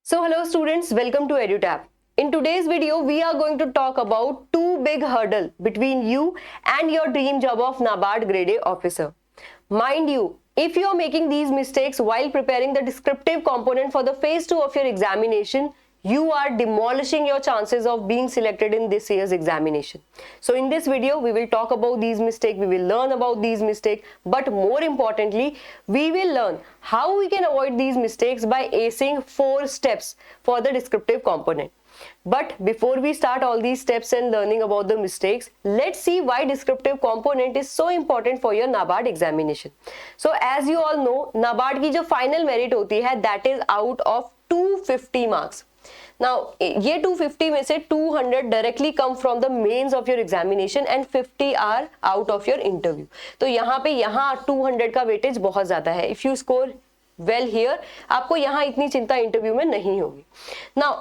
So hello students, welcome to EduTap. In today's video, we are going to talk about two big hurdle between you and your dream job of NABARD Grade A officer. Mind you, if you are making these mistakes while preparing the descriptive component for the phase 2 of your examination, you are demolishing your chances of being selected in this year's examination. So in this video, we will talk about these mistakes, we will learn about these mistakes, but more importantly, we will learn how we can avoid these mistakes by acing 4 steps for the descriptive component. But before we start all these steps and learning about the mistakes, let's see why descriptive component is so important for your NABARD examination. So as you all know, NABARD की जो final merit होती है, that is out of 250 marks. Now, ये 250 में से 200 directly come from the mains of your examination and 50 are out of your interview. तो यहाँ पे 200 का weightage बहुत ज़्यादा है. If you score well here, आपको यहाँ इतनी चिंता इंटरव्यू में नहीं होगी. Now,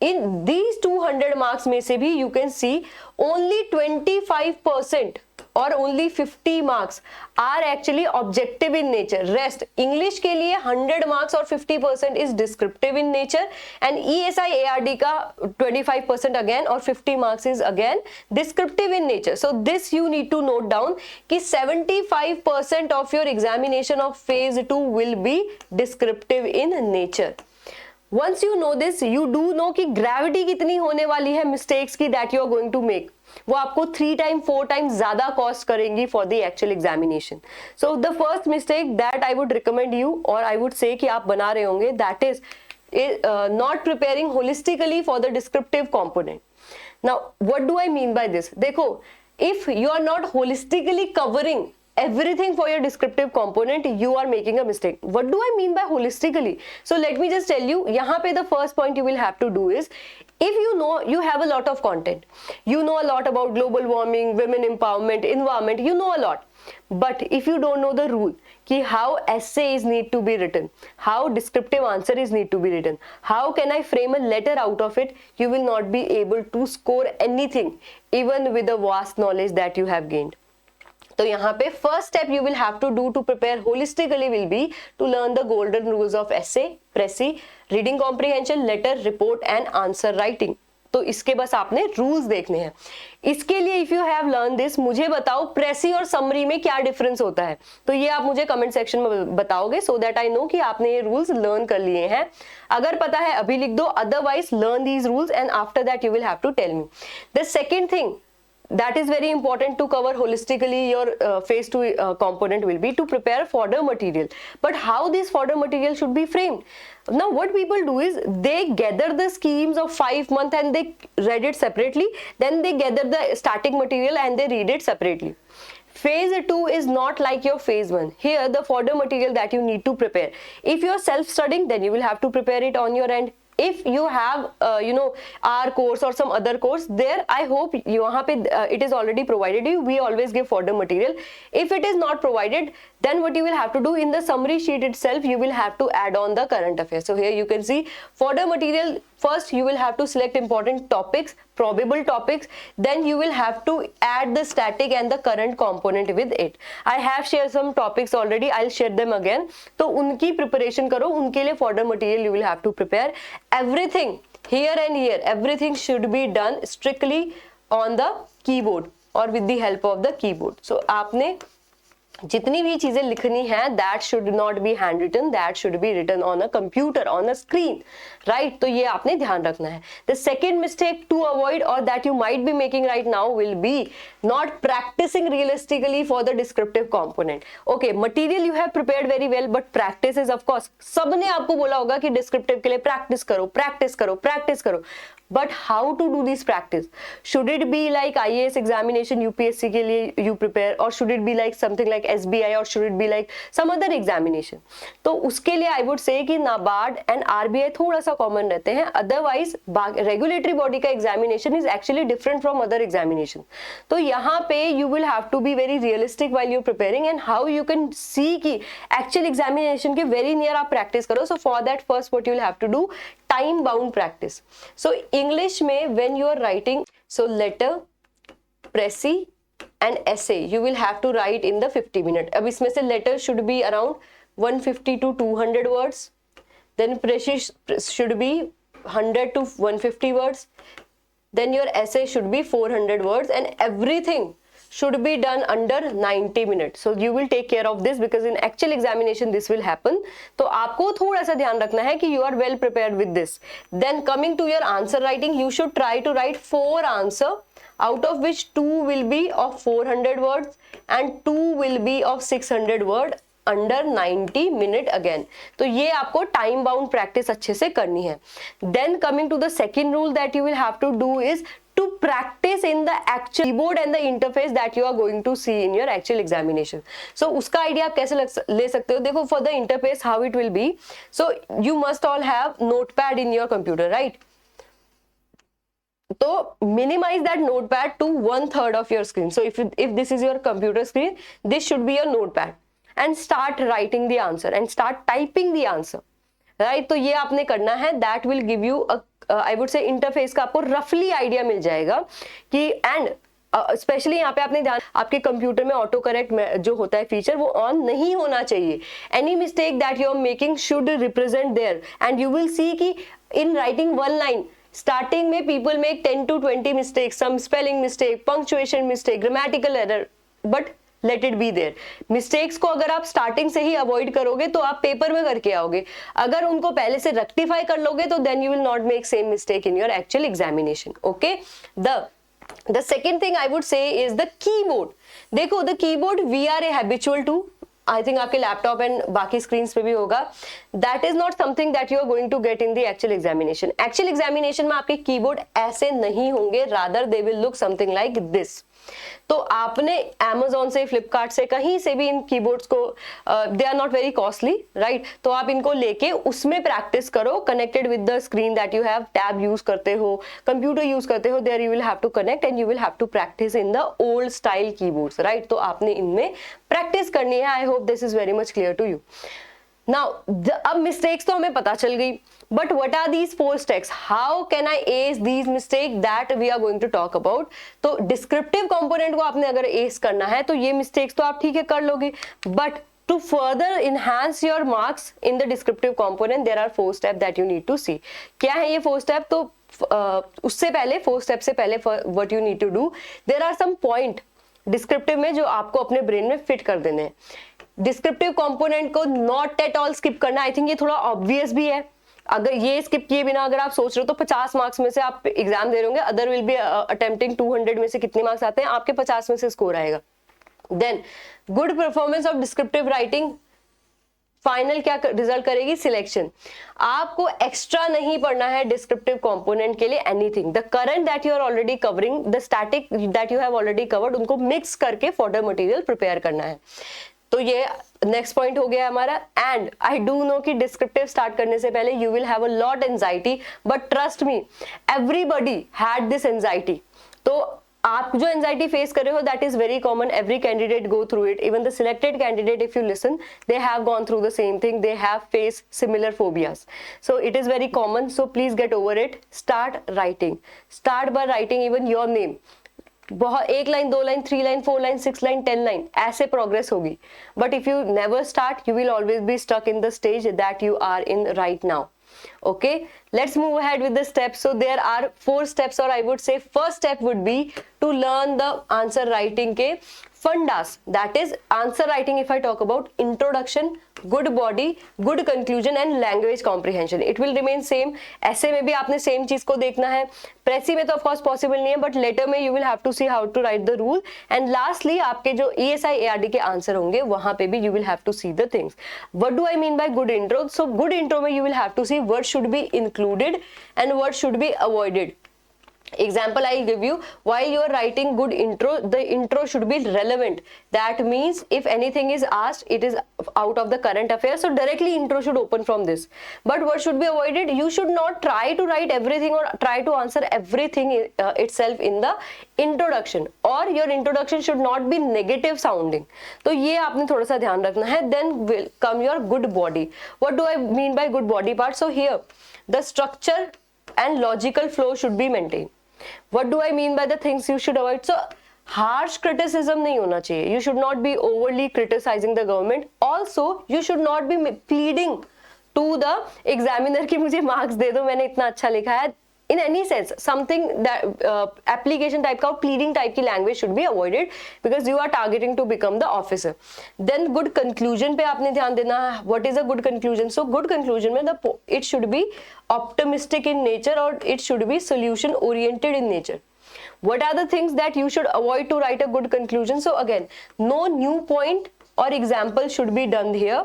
in these 200 marks में से भी you can see only 25% or only 50 marks are actually objective in nature. Rest English के लिए 100 marks और 50% is descriptive in nature and ESI ARD का 25% again और 50 marks is again descriptive in nature. So this you need to note down कि 75% of your examination of phase 2 will be descriptive in nature. Once you know this, you do know कि gravity कितनी होने वाली है mistakes की that you are going to make. वो आपको 3 times 4 times ज़्यादा कॉस्ट करेंगी for the actual examination. So the first mistake that I would recommend you or I would say कि आप बना रहे होंगे, that is not preparing holistically for the descriptive component. Now what do I mean by this? देखो, if you are not holistically covering everything for your descriptive component, you are making a mistake. What do I mean by holistically? So let me just tell you, यहाँ पे the first point you will have to do is, if you know you have a lot of content, you know a lot about global warming, women empowerment, environment, you know a lot. But if you don't know the rule कि how essays need to be written, how descriptive answer is need to be written, how can I frame a letter out of it, you will not be able to score anything even with the vast knowledge that you have gained. तो यहाँ पे first step you will have to do to prepare holistically will be to learn the golden rules of essay, precis, reading comprehension, letter, report and answer writing. तो इसके बस आपने rules देखने हैं. इसके लिए if you have learn this, मुझे बताओ प्रेसी और समरी में क्या डिफरेंस होता है. तो ये आप मुझे कमेंट सेक्शन में बताओगे सो दैट आई नो कि आपने ये रूल्स लर्न कर लिए हैं. अगर पता है अभी लिख दो, otherwise learn these rules and after that you will have to tell me. The second thing that is very important to cover holistically your phase 2 component will be to prepare fodder material. But how this fodder material should be framed? Now what people do is they gather the schemes of 5 months and they read it separately, then they gather the static material and they read it separately. Phase 2 is not like your phase 1. Here the fodder material that you need to prepare, if you are self studying, then you will have to prepare it on your end. If you have our course or some other course, there I hope यहाँ पे it is already provided you. We always give fodder material. If it is not provided, then what you will have to do in the summary sheet itself, you will have to add on the current affairs. So here you can see fodder material. First you will have to select important topics, probable topics, then you will have to add the static and the current component with it. I have shared some topics already, I'll share them again. तो उनकी preparation करो, उनके लिए fodder material you will have to prepare. Everything here and here, everything should be done strictly on the keyboard or with the help of the keyboard. So आपने जितनी भी चीजें लिखनी है, that should not be handwritten, that should be written on a computer, on a screen, right? तो ये आपने ध्यान रखना है. The second mistake to avoid or that you might be making right now will be not practicing realistically for the descriptive component. Okay, material you have prepared very well, but practice is of course, सबने आपको बोला होगा कि descriptive के लिए practice करो, practice करो, practice करो. But how to do this practice? Should it be like IAS examination UPSC के लिए you prepare, or should it be like something like SBI, or should it be like some other examination? तो उसके लिए I would say कि NABARD and RBI थोड़ा सा common रहते हैं. Otherwise regulatory body का examination is actually different from other examination. तो यहाँ पे you will have to be very realistic while you're preparing and how you can see कि actual examination के very near आप practice करो. So for that first what you will have to do, time bound practice. So English में when you are writing, so letter, précis and essay you will have to write in the 50 minute. अब इसमें से letter should be around 150 to 200 words, then precis should be 100 to 150 words, then your essay should be 400 words, and everything should be done under 90 minutes. So you will take care of this because in actual examination this will happen. तो आपको थोड़ा सा ध्यान रखना है कि you are well prepared with this. Then coming to your answer writing, you should try to write 4 answer, out of which 2 will be of 400 words and 2 will be of 600 word under 90 minute again. तो ये आपको time bound practice अच्छे से करनी है. Then coming to the second rule that you will have to do is to practice in the actual keyboard and the interface that you are going to see in your actual examination. So उसका idea आप कैसे ले सकते हो? देखो, for the interface how it will be, so you must all have notepad in your computer, right? तो minimize that notepad to 1/3 of your screen. So if this is your computer screen, this should be your notepad, and start writing the answer and start typing the answer, right? तो ये आपने करना है. That will give you a I would से interface का आपको रफली idea मिल जाएगा कि एंड स्पेशली यहाँ पे आपने ध्यान, आपके कंप्यूटर में ऑटो करेक्ट जो होता है फीचर वो ऑन नहीं होना चाहिए. Any mistake that you are making should represent there, and you will see कि in writing one line starting में people make 10 to 20 mistake, some spelling mistake, punctuation mistake, grammatical error, but let it be there. Mistakes को अगर आप starting से ही avoid करोगे तो आप paper में करके आओगे. अगर उनको पहले से रेक्टिफाई कर लोगे तो then you will not make same mistake in your actual examination. Okay, the second thing I would say is the keyboard. देखो, the keyboard we are a habitual to, I think आपके laptop and बाकी screen पे भी होगा. That is not something that you are going to get in the actual examination. Actual examination में आपके keyboard ऐसे नहीं होंगे, rather they will look something like this. तो आपने Amazon से, फ्लिपकार्ट से, कहीं से भी इन कीबोर्ड्स को, they are not very costly, right? तो आप इनको लेके उसमें प्रैक्टिस करो, connected with the screen that you have. Tab use करते हो, कंप्यूटर यूज करते हो, there you will have to connect and you will have to practice in the old style keyboards, right? तो आपने इनमें प्रैक्टिस करनी है. I hope this is very much clear to you. Now अब mistakes तो हमें पता चल गई, but what are these 4 steps? How can I ace these mistakes that we are going to talk about? तो descriptive component को आपने अगर ace करना है तो ये mistakes तो आप ठीक है कर लोगे, but to further enhance your marks in the descriptive component there are 4 steps that you need to see. क्या है ये 4 steps? तो उससे पहले 4 steps से पहले what you need to do, there are some point descriptive में जो आपको अपने brain में fit कर देने हैं. डिस्क्रिप्टिव कंपोनेंट को नॉट एट ऑल स्किप करना. आई थिंक ये थोड़ा ऑब्वियस भी है. अगर ये स्किप किए बिना अगर आप सोच रहे हो तो 50 मार्क्स में से आप एग्जाम दे रहे होंगे, अदर विल बी अटेम्प्टिंग 200 में से कितने मार्क्स आते हैं, आपके 50 में से स्कोर आएगा. Then good performance of descriptive writing final क्या रिजल्ट करेगी? सिलेक्शन. आपको एक्स्ट्रा नहीं पढ़ना है डिस्क्रिप्टिव कंपोनेंट के लिए anything. The current that you are already covering, the static that you have already covered, उनको मिक्स करके फर्दर मटेरियल प्रिपेयर करना है. तो ये नेक्स्ट पॉइंट हो गया हमारा. एंड आई डू नो कि डिस्क्रिप्टिव स्टार्ट करने से पहले you will have a lot anxiety, but trust me everybody had this anxiety. तो आप जो एंजाइटी फेस कर रहे हो that is very common. Every candidate go through it. Even the selected candidate, if you listen, they have gone through the same thing. They have face similar phobias. So it is very common. So please get over it. Start writing. Start by writing even your name. बहुत 1 line, 2 line, 3 line, 4 line, 6 line, 10 line, ऐसे progress होगी. But if you never start you will always be stuck in the stage that you are in right now. Okay, let's move ahead with the steps. So there are 4 steps, or I would say first step would be to learn the answer writing के fundas. That is answer writing. If I talk about introduction, good body, good conclusion and language comprehension, it will remain same. ऐसे में भी आपने same चीज को देखना है. प्रेसी में तो ऑफ कोर्स पॉसिबल नहीं है, बट लेटर में you will have to see how to write the rule. And lastly आपके जो ESI ARD के आंसर होंगे वहां पे भी you will have to see the things. What do I mean by good intro? So good intro में you will have to see what should be included and what should be avoided. Example I'll give you. While you are writing good intro, the intro should be relevant. That means if anything is asked, it is out of the current affairs, so directly intro should open from this. But what should be avoided? You should not try to write everything or try to answer everything itself in the introduction, or your introduction should not be negative sounding. तो ये आपने थोड़ा सा ध्यान रखना है. Then will come your good body. What do I mean by good body part? So here the structure and logical flow should be maintained. What do I mean by the things you should avoid? So harsh criticism नहीं होना चाहिए. You should not be overly criticizing the government. Also you should not be pleading to the examiner कि मुझे marks दे दो, मैंने इतना अच्छा लिखा है. In any sense, something that application type का pleading type की language should be avoided because you are targeting to become the officer. Then good conclusion पे आपने ध्यान देना. What is a good conclusion? So good conclusion में it should be optimistic in nature or it should be solution oriented in nature. What are the things that you should avoid to write a good conclusion? So again, no new point or example should be done here.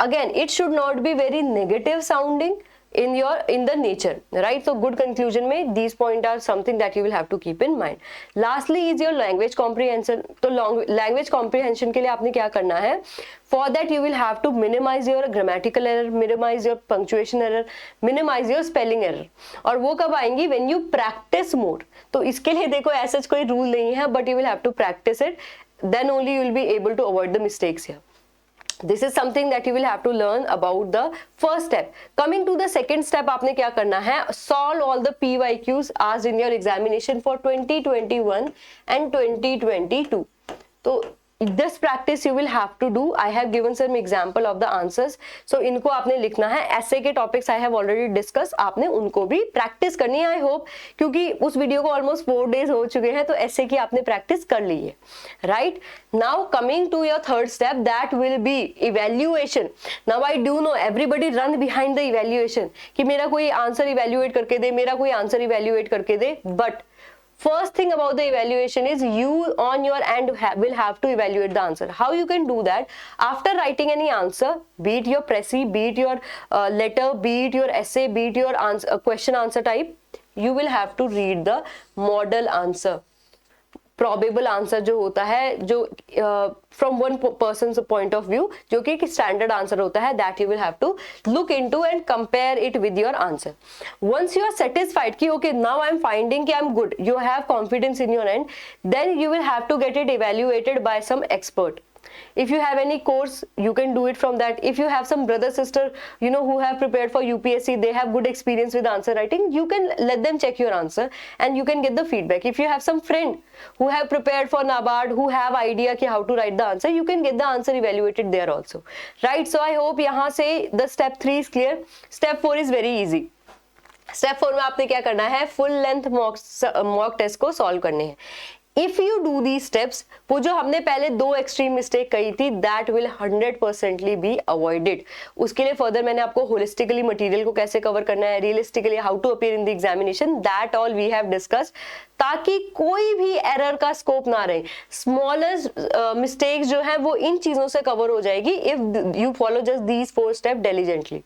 Again, it should not be very negative sounding in the nature, right? So good conclusion में these points are something that you will have to keep in mind. Lastly is your language comprehension. तो language comprehension के लिए आपने क्या करना है? For that you will have to minimize your grammatical error, minimize your punctuation error, minimize your spelling error. और वो कब आएंगी? When you practice more. तो इसके लिए देखो ऐसा कोई rule नहीं है, but you will have to practice it. Then only you will be able to avoid the mistakes here. This is something that you will have to learn about the first step. Coming to the second step, आपने क्या करना है? Solve all the PYQs asked in your examination for 2021 and 2022. तो this practice you will have to do. I have given some example of the answers. So इनको आपने लिखना है. ऐसे के topics I have already discussed. आपने उनको भी practice करनी है. I hope क्योंकि उस वीडियो को almost 4 days हो चुके हैं, तो ऐसे की आपने practice कर ली है, right? Now coming to your third step, that will be evaluation. Now I do know everybody run behind the evaluation कि मेरा कोई answer evaluate करके दे, मेरा कोई answer evaluate करके दे, but first thing about the evaluation is you on your end will have to evaluate the answer. How you can do that? After writing any answer, be it your Prezi, be it your letter, be it your essay, be it your answer, question answer type, you will have to read the model answer. Probable answer जो होता है, जो from one person's point of view, जो कि standard answer होता है, that you will have to look into and compare it with your answer. Once you are satisfied कि okay, now I am finding कि I am good, you have confidence in your end, then you will have to get it evaluated by some expert. If you have any course, you can do it from that. If you have some brother sister, you know, who have prepared for UPSC, they have good experience with answer writing, you can let them check your answer and you can get the feedback. If you have some friend who have prepared for NABARD, who have idea कि how to write the answer, you can get the answer evaluated there also, right? So I hope यहाँ से the step 3 is clear. Step 4 is very easy. Step 4 में आपने क्या करना है? Full length mock test को solve करने हैं. If you do these steps, वो जो हमने पहले 2 extreme mistake कही थी, that will 100% be avoided. उसके लिए further मैंने आपको holistically material को कैसे cover करना है, realistically how to appear in the examination, that all we have discussed, ताकि कोई भी error का scope ना रहे. Smallest mistakes जो है वो इन चीजों से cover हो जाएगी if you follow just these 4 steps diligently.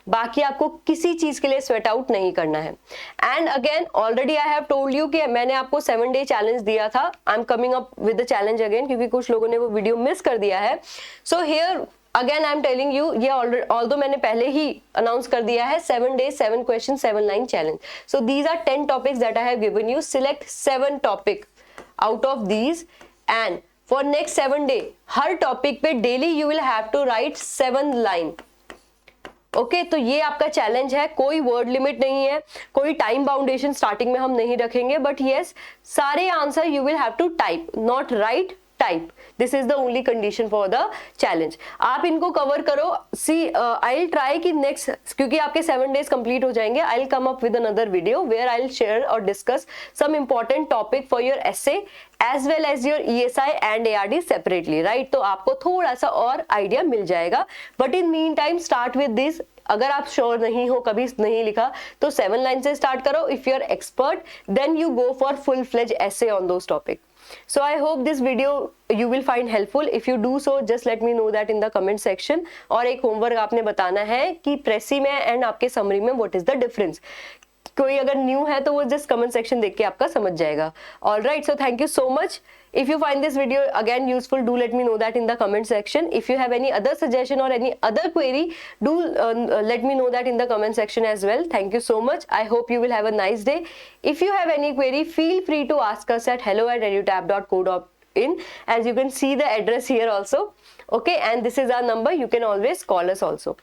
बाकी आपको किसी चीज के लिए sweat out नहीं करना है. And again, already I have told you कि मैंने आपको 7-day challenge दिया था. I am coming up with the challenge again, क्योंकि कुछ लोगों ने वो वीडियो मिस कर दिया है. So here again I am telling you, ये ऑल्दो मैंने पहले ही अनाउंस कर दिया है, 7 days 7 questions 7 line challenge. So these are 10 topics that I have given you. Select 7 topic out of these and for next 7 day हर topic पे daily you will have to write 7 line. Okay तो ये आपका challenge है. कोई word limit नहीं है, कोई टाइम बाउंडेशन स्टार्टिंग में हम नहीं रखेंगे, बट यस सारे answer you will have to type, not write, type. This is the only condition for the challenge. आप इनको कवर करो. सी आई विल ट्राई कि नेक्स्ट, क्योंकि आपके 7 days कंप्लीट हो जाएंगे, I will come up with another video where I will share और discuss some important topic for your essay as well as your ESI and ARD separately, right? तो आपको थोड़ा सा और आइडिया मिल जाएगा. But in mean time start with this. अगर आप sure नहीं हो, कभी नहीं लिखा, तो 7 लाइन से स्टार्ट करो. If you are expert then you go for full fledge essay on those topics. So I hope this video you will find helpful. If you do so, just let me know that in the comment section. और एक homework आपने बताना है कि प्रेसी में and आपके summary में what is the difference. कोई अगर न्यू है तो वो जस्ट कमेंट सेक्शन देख के आपका समझ जाएगा. All right, so thank you so much. If you find this video again useful, do let me know that in the comment section. If you have any other suggestion or any other query, do let me know that in the comment section as well. Thank you so much. I hope you will have a nice day. If you have any query, feel free to ask us at hello@edutab.co.in. As you can see the address here also. Okay, and this is our number. You can always call us also.